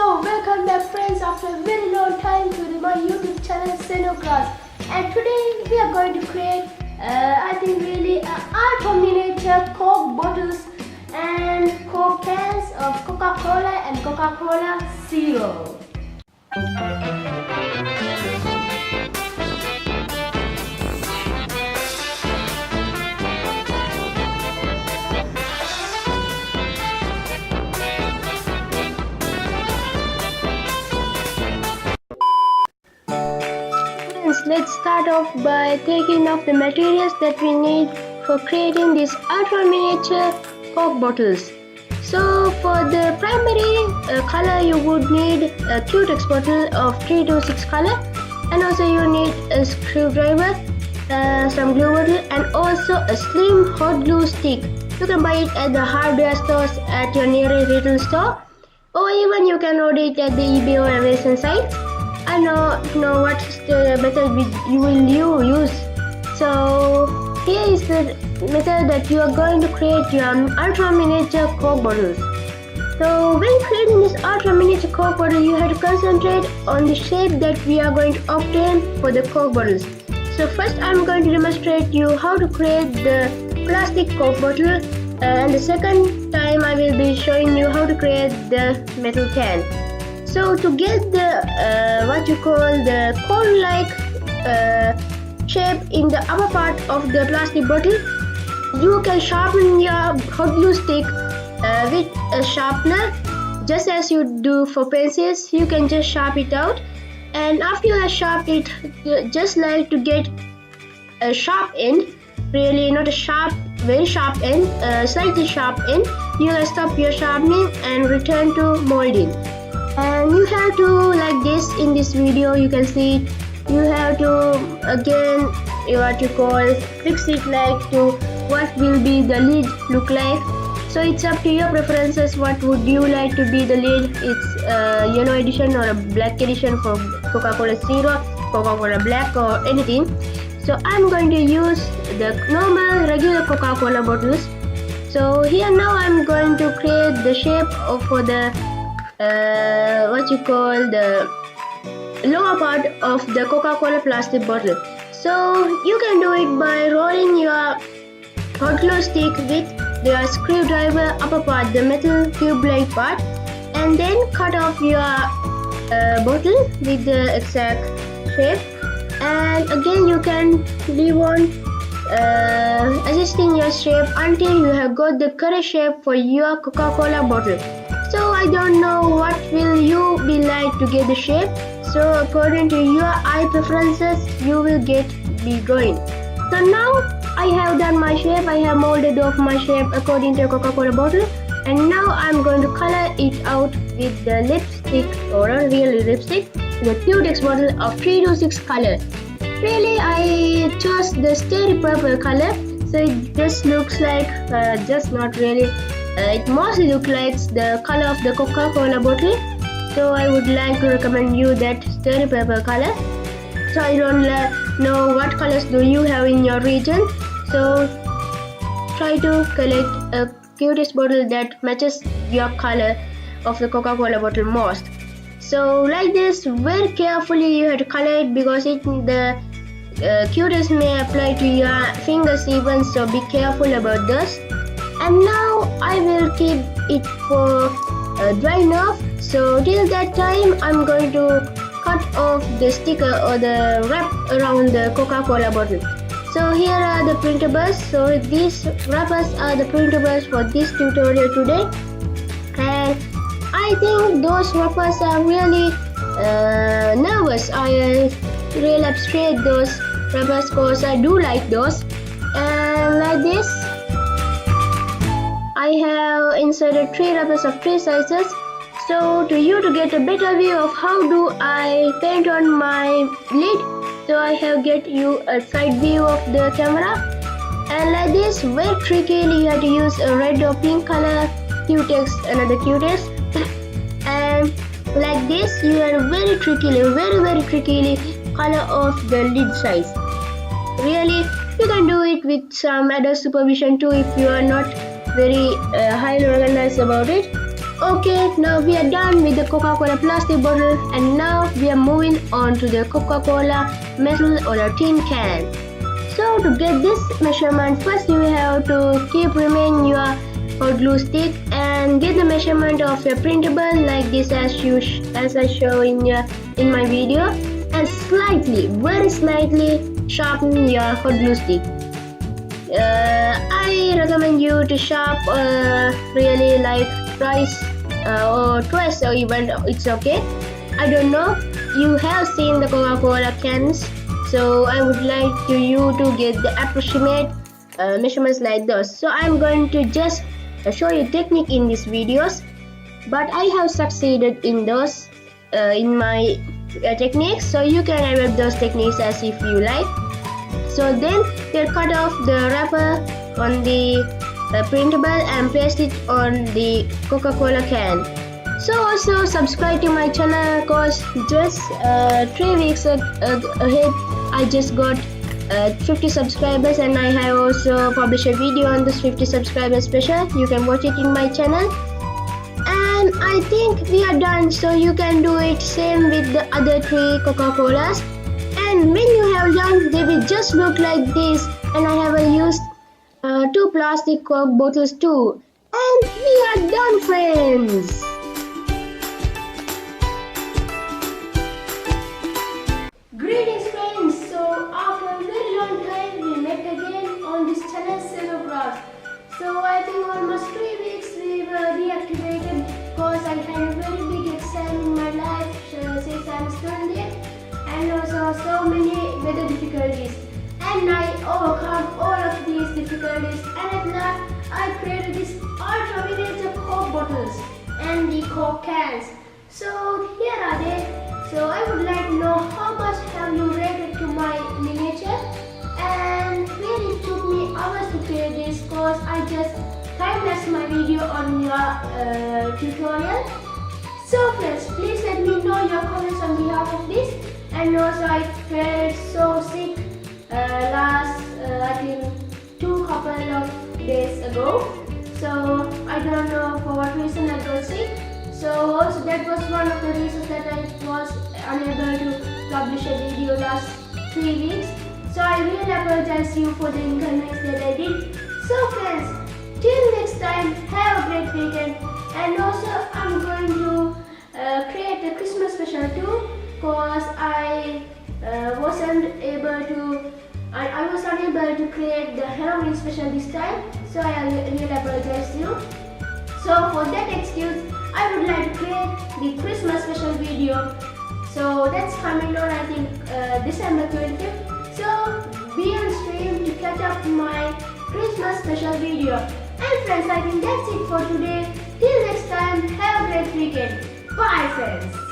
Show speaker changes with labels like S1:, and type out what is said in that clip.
S1: So welcome back friends after a very long time to my YouTube channel Senu Crafts, and today we are going to create I think really art of miniature Coke bottles and Coke cans of Coca-Cola and Coca-Cola Zero. Let's start off by taking off the materials that we need for creating these ultra miniature Coke bottles. So for the primary color you would need a Q-Tex bottle of 326 color, and also you need a screwdriver, some glue bottle, and also a slim hot glue stick. You can buy it at the hardware stores at your nearest retail store, or even you can order it at the eBay or Amazon sites. I know what the method you will use. So here is the method that you are going to create your ultra miniature Coke bottles. So when creating this ultra miniature Coke bottle, you have to concentrate on the shape that we are going to obtain for the Coke bottles. So first I'm going to demonstrate you how to create the plastic Coke bottle, and the second time I will be showing you how to create the metal can. So to get the what you call the cone-like shape in the upper part of the plastic bottle, you can sharpen your hot glue stick with a sharpener, just as you do for pencils. You can just sharpen it out, and after you have sharpened it, just like to get a sharp end, really not a sharp, very sharp end, slightly sharp end, you can stop your sharpening and return to molding. And you have to, like this in this video you can see it, you have to again what you call fix it like to what will be the lid look like. So it's up to your preferences, what would you like to be the lid. It's yellow edition or a black edition for Coca-Cola Zero, Coca-Cola Black, or anything. So I'm going to use the normal regular Coca-Cola bottles. So here now I'm going to create the shape for the what you call the lower part of the Coca-Cola plastic bottle. So you can do it by rolling your hot glue stick with your screwdriver upper part, the metal tube-like part, and then cut off your bottle with the exact shape. And again you can leave on adjusting your shape until you have got the correct shape for your Coca-Cola bottle. So I don't know what will you be like to get the shape. So according to your eye preferences, you will be going. So now I have done my shape. I have molded off my shape according to a Coca-Cola bottle, and now I'm going to color it out with the lipstick, or not really lipstick, the Q-Tex bottle of 326 color. Really, I chose the stereo purple color, so it just looks like, just not really. It mostly looks like the color of the Coca-Cola bottle, so I would like to recommend you that stereo purple color. So I don't know what colors do you have in your region, so try to collect a Q-Tex bottle that matches your color of the Coca-Cola bottle most. So like this, very carefully you have to color it, because the Q-Tex may apply to your fingers even, so be careful about this. And now I will keep it for drying off. So till that time I'm going to cut off the sticker or the wrap around the Coca-Cola bottle. So here are the printables. So these wrappers are the printables for this tutorial today, and I think those wrappers are really nervous. I really appreciate those wrappers because I do like those. And like this, I have inserted 3 wrappers of 3 sizes. So to get a better view of how do I paint on my lid, so I have get you a side view of the camera. And like this, very trickily you have to use a red or pink color Q-Tex, another Q-Tex. And like this, you are very trickily color of the lid size. Really, you can do it with some adult supervision too if you are not very highly organized about it. Okay, now we are done with the Coca-Cola plastic bottle, and now we are moving on to the Coca-Cola metal or a tin can. So to get this measurement, first you have to keep remain your hot glue stick and get the measurement of your printable like this as I show in my video, and very slightly sharpen your hot glue stick. I recommend you to sharp really like twice or twice or even it's okay. I don't know, you have seen the Coca-Cola cans, so I would like you to get the approximate measurements like those. So I'm going to just show you technique in these videos, but I have succeeded in those in my techniques, so you can adapt those techniques as if you like. So then you cut off the wrapper on the printable and paste it on the Coca-Cola can. So also subscribe to my channel because just 3 weeks ahead I just got 50 subscribers, and I have also published a video on this 50 subscribers special. You can watch it in my channel. And I think we are done, so you can do it same with the other 3 Coca-Colas. And when you have done, they will just look like this. And I have used 2 plastic Coke bottles too. And we are done, friends. Greetings, friends. So after a very long time, we met again on this channel, Senu Crafts. So I think almost 3 weeks we were deactivated because I had a very big exam in my life since I'm student yet, and also so many weather difficulties. And I overcome all of these difficulties, and at last I created this ultra miniature Coke bottles and the Coke cans. So here are they. So I would like to know how much have you rated to my miniature, and really took me hours to create this because I just time-lapsed my video on your tutorial. So friends, please let me know your comments on behalf of this. And also I felt so sick last I think 2 couple of days ago. So I don't know for what reason I got sick. So also that was one of the reasons that I was unable to publish a video last 3 weeks. So I really apologize you for the inconvenience that I did. So friends, till next time, have a great weekend. And also I'm going to create a Christmas special too, because I was unable to create the Halloween special this time. So I really apologize to you. So for that excuse, I would like to create the Christmas special video. So that's coming on, I think December 25th. So be on stream to catch up my Christmas special video. And friends, I think that's it for today. Till next time, have a great weekend. Bye friends.